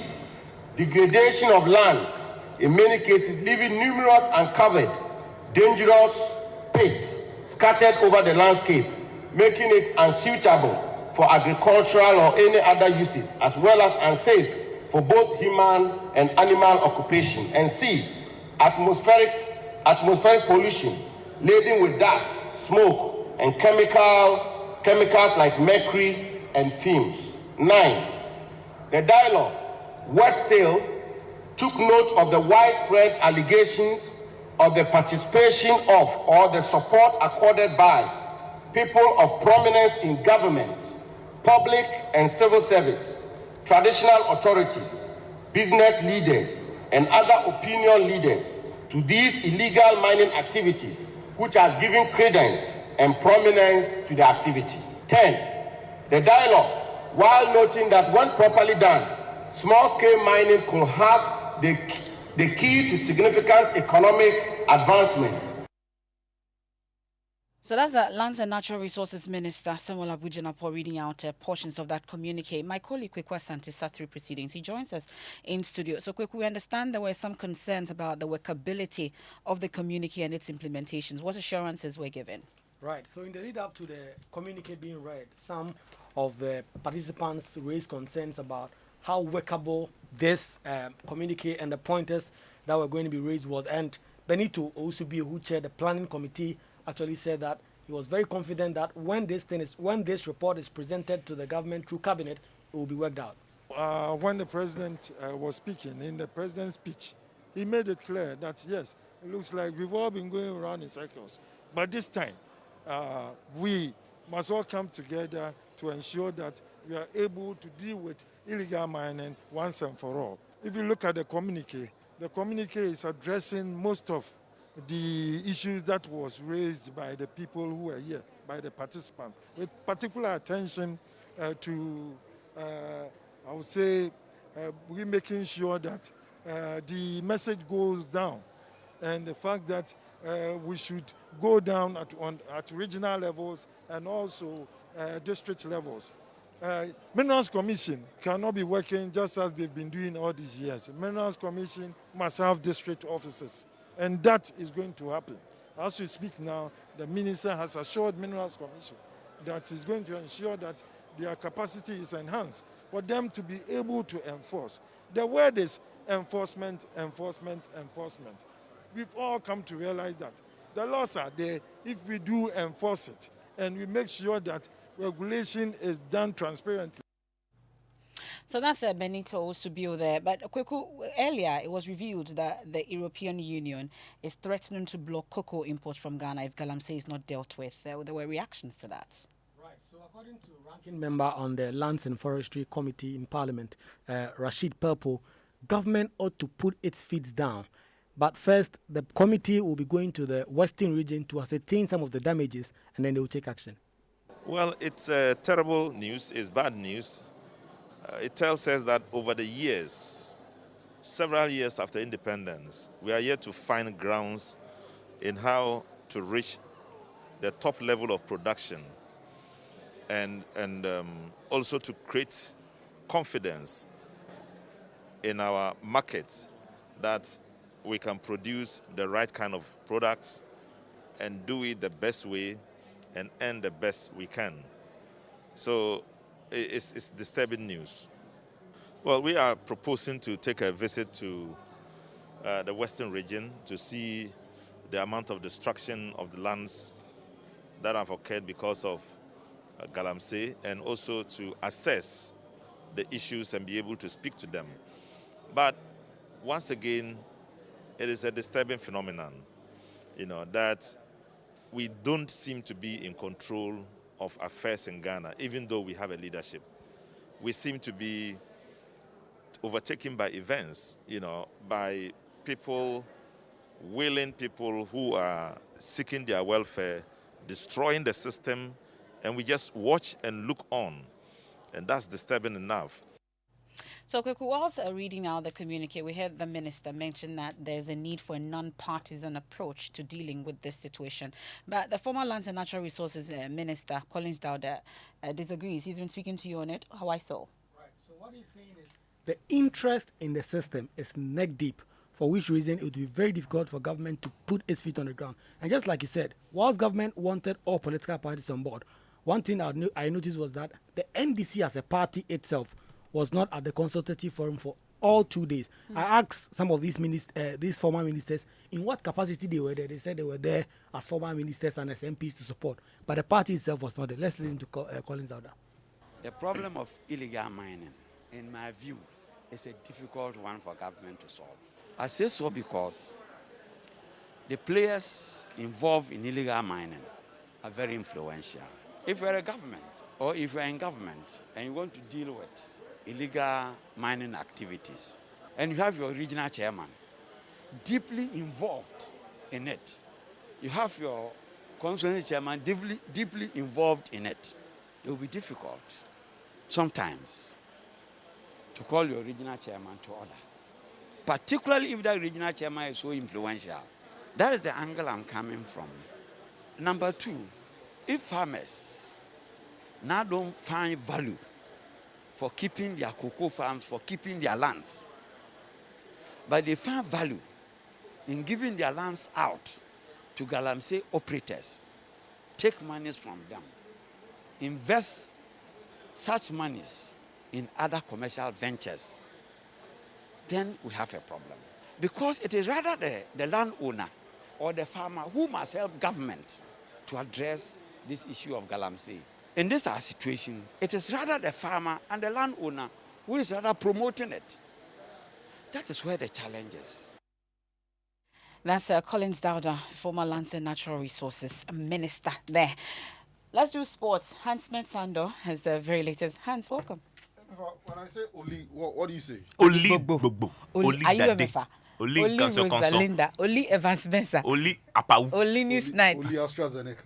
degradation of lands, in many cases leaving numerous uncovered, dangerous pits scattered over the landscape, making it unsuitable for agricultural or any other uses, as well as unsafe for both human and animal occupation. And C, atmospheric pollution laden with dust, smoke, and chemicals like mercury and fumes. 9, the dialogue, worse still, took note of the widespread allegations of the participation of or the support accorded by people of prominence in government, public and civil service, traditional authorities, business leaders, and other opinion leaders to these illegal mining activities, which has given credence and prominence to the activity. 10, the dialogue, while noting that when properly done, small-scale mining could have the key to significant economic advancement. So that's the Lands and Natural Resources Minister Samuel Abujanapo reading out portions of that communique. My colleague Kwekwa Santi sat through proceedings. He joins us in studio. So Kwekwa, we understand there were some concerns about the workability of the communique and its implementations. What assurances were given? Right. So in the lead up to the communique being read, some of the participants raised concerns about how workable this communique and the pointers that were going to be raised was. And Benito Ousubi, who chaired the planning committee, actually said that he was very confident that when this report is presented to the government through cabinet, it will be worked out. When the president was speaking in the president's speech, he made it clear that yes, it looks like we've all been going around in circles, but this time we must all come together to ensure that we are able to deal with illegal mining once and for all. If you look at the communique is addressing most of the issues that was raised by the people who were here, by the participants, with particular attention to, I would say, we're making sure that the message goes down, and the fact that we should go down at regional levels and also district levels. Minerals Commission cannot be working just as they've been doing all these years. Minerals Commission must have district offices. And that is going to happen. As we speak now, the minister has assured Minerals Commission that he's going to ensure that their capacity is enhanced for them to be able to enforce. The word is enforcement, enforcement, enforcement. We've all come to realize that the laws are there if we do enforce it and we make sure that regulation is done transparently. So that's Benito Subio there. But Kweku, earlier it was revealed that the European Union is threatening to block cocoa imports from Ghana if Galamsey is not dealt with. There were reactions to that. Right. So according to ranking member on the Lands and Forestry Committee in Parliament, Rashid Purple, government ought to put its feet down. But first, the committee will be going to the Western region to ascertain some of the damages, and then they will take action. Well, it's terrible news. It's bad news. It tells us that over the years, several years after independence, we are yet to find grounds in how to reach the top level of production and also to create confidence in our markets that we can produce the right kind of products and do it the best way and earn the best we can. So it's disturbing news. Well, we are proposing to take a visit to the Western region to see the amount of destruction of the lands that have occurred because of Galamsey, and also to assess the issues and be able to speak to them. But once again, it is a disturbing phenomenon, that we don't seem to be in control of affairs in Ghana, even though we have a leadership. We seem to be overtaken by events, by people who are seeking their welfare, destroying the system, and we just watch and look on. And that's disturbing enough. So, Kweku, whilst reading out the communique, we heard the minister mention that there's a need for a non-partisan approach to dealing with this situation. But the former Lands and Natural Resources Minister, Collins Dowda, disagrees. He's been speaking to you on it. How I saw. Right. So what he's saying is the interest in the system is neck deep, for which reason it would be very difficult for government to put its feet on the ground. And just like you said, whilst government wanted all political parties on board, one thing I noticed was that the NDC as a party itself was not at the consultative forum for all 2 days. I asked some of these former ministers in what capacity they were there. They said they were there as former ministers and as MPs to support, but the party itself was not there. Let's listen to Collins Dowda. The problem of illegal mining, in my view, is a difficult one for government to solve. I say so because the players involved in illegal mining are very influential. If you're a government, or if you're in government and you want to deal with illegal mining activities, and you have your regional chairman deeply involved in it, you have your constituency chairman deeply involved in it, it will be difficult sometimes to call your regional chairman to order, particularly if that regional chairman is so influential. That is the angle I'm coming from. Number two, if farmers now don't find value for keeping their cocoa farms, for keeping their lands, but they find value in giving their lands out to Galamsey operators, take monies from them, invest such monies in other commercial ventures, then we have a problem. Because it is rather the landowner or the farmer who must help government to address this issue of Galamsey. In this our situation, it is rather the farmer and the landowner who is rather promoting it. That is where the challenge is. That's Collins Dowda, former Lands and Natural Resources Minister there. Let's do sports. Hans Mensah has the very latest. Hans, welcome. When I say Oli, what do you say? Oli Are you Emefa? Oli Rosalinda, Oli Evans Mensah, Oli Apawu, Oli Newsnight, Oli AstraZeneca,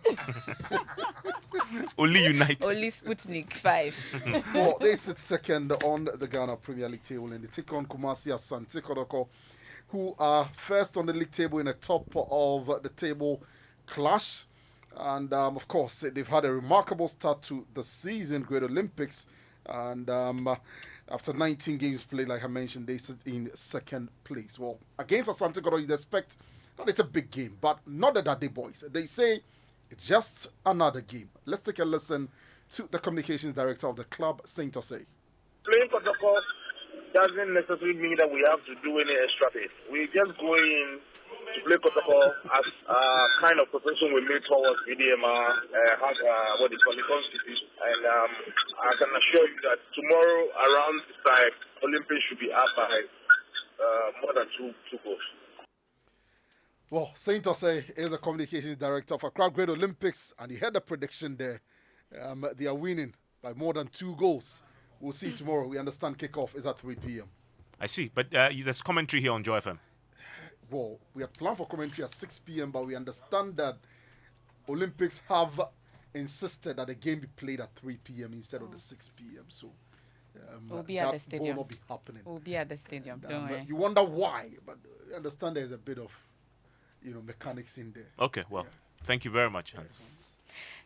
Oli Unite, Oli Sputnik 5. Well, they sit second on the Ghana Premier League table, and they take on Kumasi Asante Kodoko, who are first on the league table in a top of the table clash. And of course, they've had a remarkable start to the season, Great Olympics. And after 19 games played, like I mentioned, they sit in second place. Well, against Asante Kodoko, you'd expect that it's a big game, but not the Daddy boys. They say it's just another game. Let's take a listen to the communications director of the club, Saint Osei. Playing Kodoko doesn't necessarily mean that we have to do any extra thing. We just go in to play Kodoko as a kind of preparation we made towards VDMR, what they call the constitution. And I can assure you that tomorrow around this time, Olympics should be up by more than two goals. Well, Saint Osei is the communications director for Accra Great Olympics, and he had the prediction there. They are winning by more than 2 goals. We'll see tomorrow. We understand kickoff is at 3 p.m. I see, but there's commentary here on Joy FM. Well, we had planned for commentary at 6 p.m., but we understand that Olympics have insisted that the game be played at 3 p.m. instead of the 6 p.m. So we'll be at the stadium. Will not be happening. We'll be at the stadium. Don't worry. You wonder why, but you understand there's a bit of mechanics in there. Okay, well, thank you very much, Hans.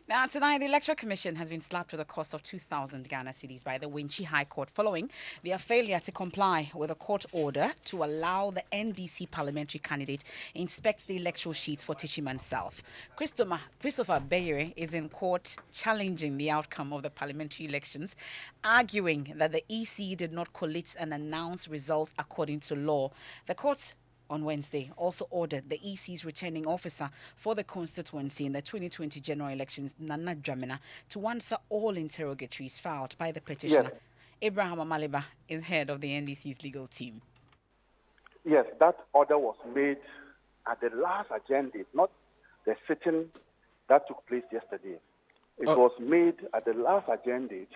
Now, tonight, the Electoral Commission has been slapped with a cost of 2,000 Ghana cedis by the Wenchi High Court following their failure to comply with a court order to allow the NDC parliamentary candidate inspect the electoral sheets for Techiman South. Christopher Bayere is in court challenging the outcome of the parliamentary elections, arguing that the EC did not collate and announce results according to law. The court on Wednesday also ordered the EC's returning officer for the constituency in the 2020 general elections, Nana Dramina, to answer all interrogatories filed by the petitioner. Yes. Abraham Amaliba is head of the NDC's legal team. Yes, that order was made at the last agenda, not the sitting that took place yesterday. It was made at the last agenda,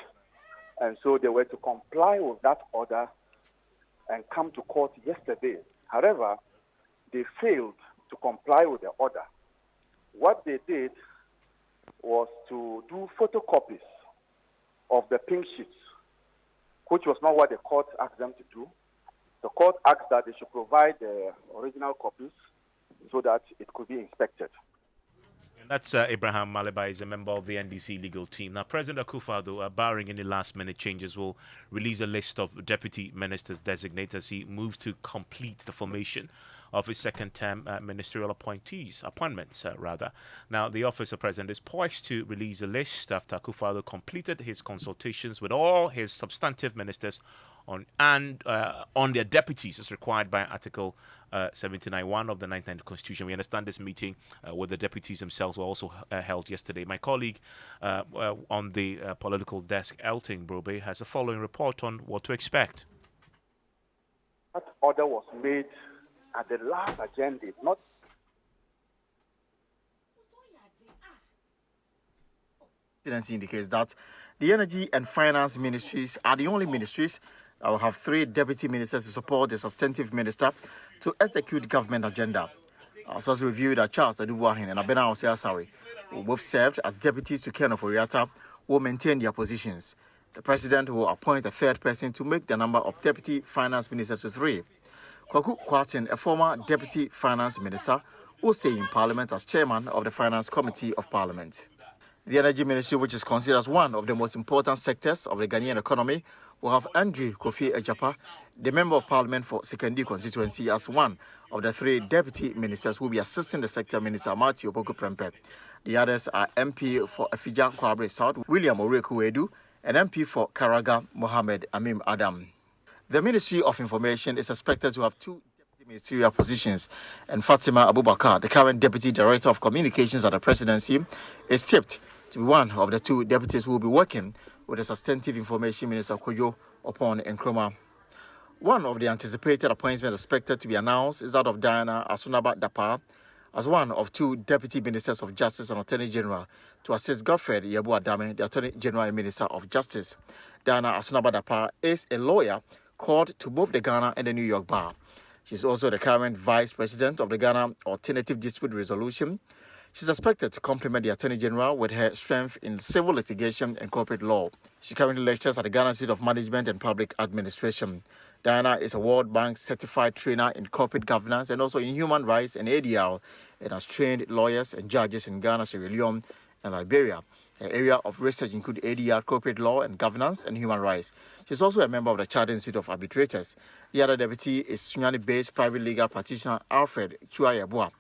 and so they were to comply with that order and come to court yesterday. However, they failed to comply with the order. What they did was to do photocopies of the pink sheets, which was not what the court asked them to do. The court asked that they should provide the original copies so that it could be inspected. And that's Abraham Maliba, is a member of the NDC legal team. Now, President Akufo-Addo, barring any last-minute changes, will release a list of deputy ministers designated as he moves to complete the formation of his second-term ministerial appointments. Now, the Office of President is poised to release a list after Akufo-Addo completed his consultations with all his substantive ministers on their deputies as required by Article 79(1) of the 1990 Constitution. We understand this meeting with the deputies themselves were also held yesterday. My colleague on the political desk, Elton Brobe, has the following report on what to expect. That order was made at the last agenda, not... Presidency indicates that the Energy and Finance Ministries are the only ministries that will have 3 deputy ministers to support the substantive minister to execute government agenda. Sources reviewed that Charles Adubuahin and Abena Osiasari, who both served as deputies to Ken Oforiatta, will maintain their positions. The president will appoint a 3rd person to make the number of deputy finance ministers to 3. Kwaku Kwatin, a former deputy finance minister, will stay in parliament as chairman of the finance committee of parliament. The energy ministry, which is considered as one of the most important sectors of the Ghanaian economy, will have Andrew Kofi Ejapa, the member of parliament for Sekondi constituency, as one of the 3 deputy ministers who will be assisting the sector minister Matthew Opoku Prempeh. The others are MP for Afija Kwabre South, William Oreku Edu, and MP for Karaga, Mohammed Amim Adam. The Ministry of Information is expected to have 2 deputy ministerial positions, and Fatima Abubakar, the current Deputy Director of Communications at the Presidency, is tipped to be one of the 2 deputies who will be working with the Substantive Information Minister Kojo Opon Nkrumah. One of the anticipated appointments expected to be announced is that of Diana Asunaba Dapa as one of 2 Deputy Ministers of Justice and Attorney General to assist Godfred Yabu Adame, the Attorney General and Minister of Justice. Diana Asunaba Dapa is a lawyer called to both the Ghana and the New York Bar. She's also the current Vice President of the Ghana Alternative Dispute Resolution. She's expected to complement the Attorney General with her strength in civil litigation and corporate law. She currently lectures at the Ghana Institute of Management and Public Administration. Diana is a World Bank certified trainer in corporate governance and also in human rights and ADR, and has trained lawyers and judges in Ghana, Sierra Leone, and Liberia. Her area of research includes ADR, corporate law and governance, and human rights. She's also a member of the Chartered Institute of Arbitrators. The other deputy is Sunyani-based private legal practitioner Alfred Chuayabua.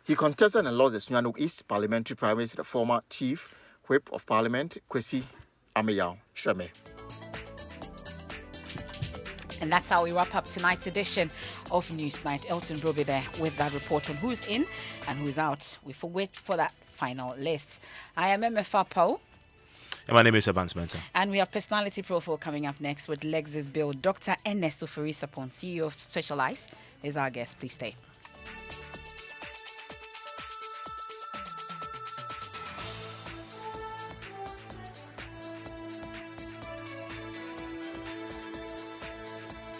He contested and lost the Sunyani East parliamentary primary to the former Chief Whip of Parliament, Kwesi Ameyao Shreme. And that's how we wrap up tonight's edition of Newsnight. Elton Brobe there with that report on who's in and who's out. We wait for that final list. I am Emefa Apawu. And my name is Evans Mensah. And we have Personality Profile coming up next with Lexis Bill. Dr. Ernest Ufurisapon, CEO of Specialized, is our guest. Please stay.